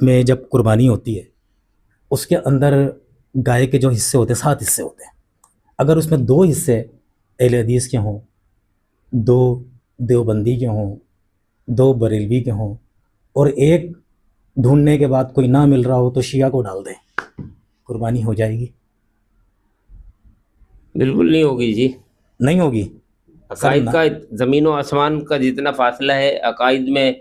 में जब कुर्बानी होती है, उसके अंदर गाय के जो हिस्से होते हैं 7 हिस्से होते हैं। अगर उसमें 2 हिस्से अहले हदीस के हों, 2 देवबंदी के हों, 2 बरेलवी के हों और एक ढूंढने के बाद कोई ना मिल रहा हो तो शिया को डाल दें, कुर्बानी हो जाएगी? बिल्कुल नहीं होगी जी। नहीं होगी। अकायद का ज़मीन व आसमान का जितना फासला है, अकायद में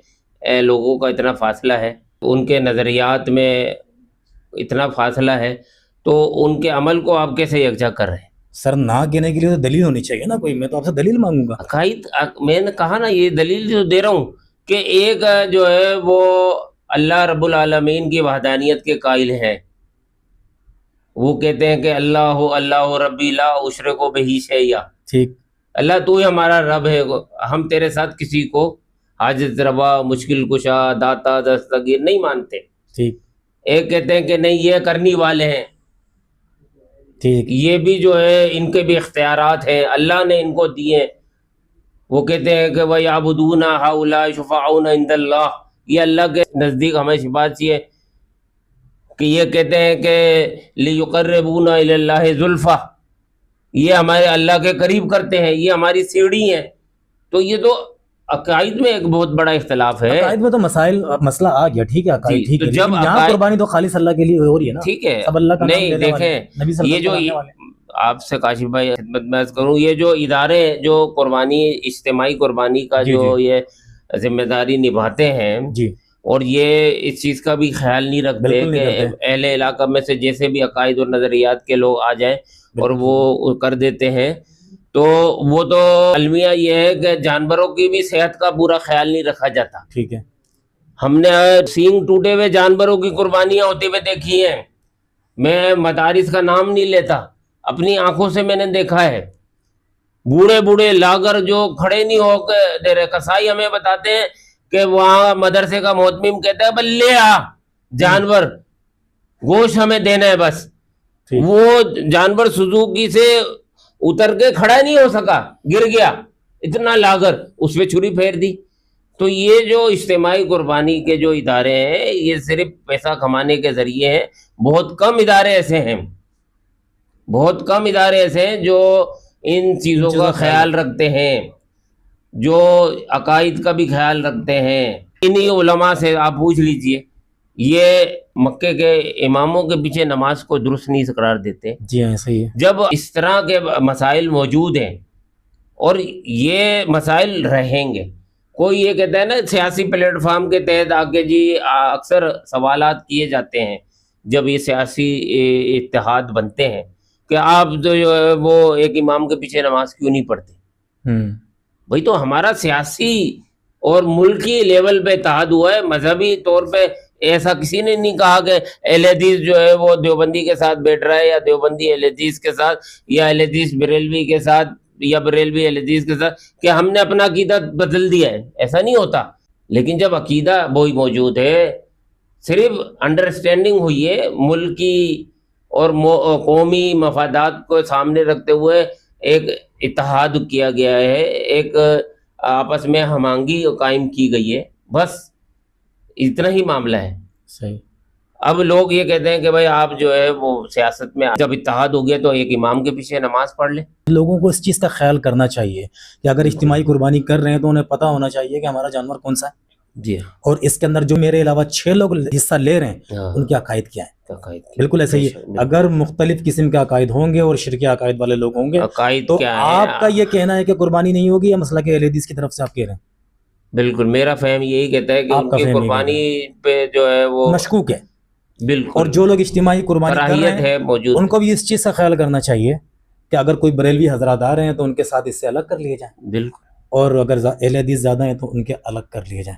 लोगों का इतना फासला है, उनके नज़रियात में इतना फासला है, तो उनके अमल को आप कैसे यकजा कर रहे हैं? सर, ना कहने के लिए तो दलील होनी चाहिए ना कोई। मैं तो आपसे दलील मांगूंगा। अकायद मैंने कहा ना, ये दलील जो दे रहा हूँ कि एक जो है वो अल्लाह रब्बुल आलमीन की वहदानियत के कायल हैं। वो कहते हैं कि अल्लाह अल्लाह रब्बी ला उशरिकु बिही शैया। ठीक। अल्लाह तू ही हमारा रब है, हम तेरे साथ किसी को हाजित रवा, मुश्किल कुशा, दाता, दस्तगीर नहीं मानते। ठीक। एक कहते हैं कि नहीं, ये करनी वाले हैं। ठीक। ये भी जो है इनके भी इख्तियारात हैं, अल्लाह ने इनको दिए। वो कहते हैं कि वह याबुदूना हाउला शुफाउना इंदल्लाह, ये अल्लाह के नज़दीक हमें शिफात है। कि ये कहते हैं कि लियुक़र्रिबूना इलल्लाहि ज़ुल्फ़ा, ये हमारे अल्लाह के करीब करते हैं, ये हमारी सीढ़ी हैं। तो ये तो अकायद में एक बहुत बड़ा इख्तिलाफ है। अकायद में तो मसला आ गया, ठीक है, अकायद ठीक तो है, जब लेकिन यहाँ कुर्बानी तो खालिस अल्लाह के लिए हो रही है ना। ठीक है, सब अल्लाह का नाम नहीं लेने वाले, देखें, नबी ये जो आपसे काशिफ भाई खिदमत में अर्ज़ करूँ, ये जो इदारे जो कुर्बानी, इज्तिमाई कुर्बानी का जी, जो जी। ये जिम्मेदारी निभाते हैं जी, और ये इस चीज़ का भी ख्याल नहीं रखते बिल्कुल कि नहीं करते। अहले इलाका में से जैसे भी अकायद और नज़रियात के लोग आ जाएं और वो कर देते हैं। तो वो तो अलमिया ये है कि जानवरों की भी सेहत का पूरा ख्याल नहीं रखा जाता। ठीक है। हमने सींग टूटे हुए जानवरों की कुर्बानियाँ होती हुए देखी हैं। मैं मदारिस का नाम नहीं लेता, अपनी आंखों से मैंने देखा है। बूढ़े बूढ़े लागर जो खड़े नहीं हो दे रहे, कसाई हमें बताते हैं कि वहाँ मदरसे का मोहतमिम कहता है बल्ले आ जानवर, गोश्त हमें देना है बस। वो जानवर सुजुकी से उतर के खड़ा नहीं हो सका, गिर गया, इतना लागर, उस पे छुरी फेर दी। तो ये जो इज्तिमाई कुर्बानी के जो इदारे हैं, ये सिर्फ पैसा कमाने के जरिए हैं। बहुत कम इदारे ऐसे हैं, बहुत कम इदारे ऐसे हैं जो इन चीज़ों का ख्याल रखते हैं, जो अकायद का भी ख्याल रखते हैं। इन्हीं उलमा से आप पूछ लीजिए, ये मक्के के इमामों के पीछे नमाज को दुरुस्त नहीं करार देते। जी हाँ, सही है। जब इस तरह के मसाइल मौजूद हैं और ये मसाइल रहेंगे, कोई ये कहता है ना सियासी प्लेटफार्म के तहत आके जी अक्सर सवालात किए जाते हैं जब ये सियासी इत्तेहाद बनते हैं कि आप जो वो एक इमाम के पीछे नमाज क्यों नहीं पढ़ते। भाई, तो हमारा सियासी और मुल्की लेवल पे इत्तेहाद हुआ है, मजहबी तौर पे ऐसा किसी ने नहीं कहा कि अहले हदीस जो है वो देवबंदी के साथ बैठ रहा है या देवबंदी अहले हदीस के साथ या अहले हदीस बरेलवी के साथ या बरेलवी अहले हदीस के साथ कि हमने अपना अकीदा बदल दिया है। ऐसा नहीं होता। लेकिन जब अकीदा वही मौजूद है, सिर्फ अंडरस्टैंडिंग हुई है, मुल्की और कौमी मफादात को सामने रखते हुए एक इत्तेहाद किया गया है, एक आपस में हमआंगी कायम की गई है, बस इतना ही मामला है। सही। अब लोग ये कहते हैं कि भाई आप जो है वो सियासत में जब इत्तेहाद हो गया तो एक इमाम के पीछे नमाज पढ़ ले। लोगों को इस चीज़ का ख्याल करना चाहिए कि अगर इज्तिमाई कुर्बानी कर रहे हैं तो उन्हें पता होना चाहिए कि हमारा जानवर कौन सा है। जी, और इसके अंदर जो मेरे अलावा 6 लोग हिस्सा ले रहे हैं, उनके अकायद क्या है। बिल्कुल ऐसे ही अगर मुख्तलिफ किस्म के अकायद होंगे और शिरकी अकायद वाले लोग होंगे तो आपका ये कहना है कि कुर्बानी नहीं होगी, या मसला के अहले हदीस की तरफ से आप कह रहे हैं? बिल्कुल, मेरा फहम यही कहता है कि उनकी कुर्बानी पे जो है वो मशकूक है। बिल्कुल। और जो लोग इज्तिमाई कुर्बानी कर रहे हैं मौजूद, उनको भी इस चीज़ का ख्याल करना चाहिए कि अगर कोई बरेलवी हजरात आ रहे हैं तो उनके साथ इससे अलग कर लिए जाए। बिल्कुल। और अगर अहले हदीस ज़्यादा हैं तो उनके अलग कर लिए जाएं।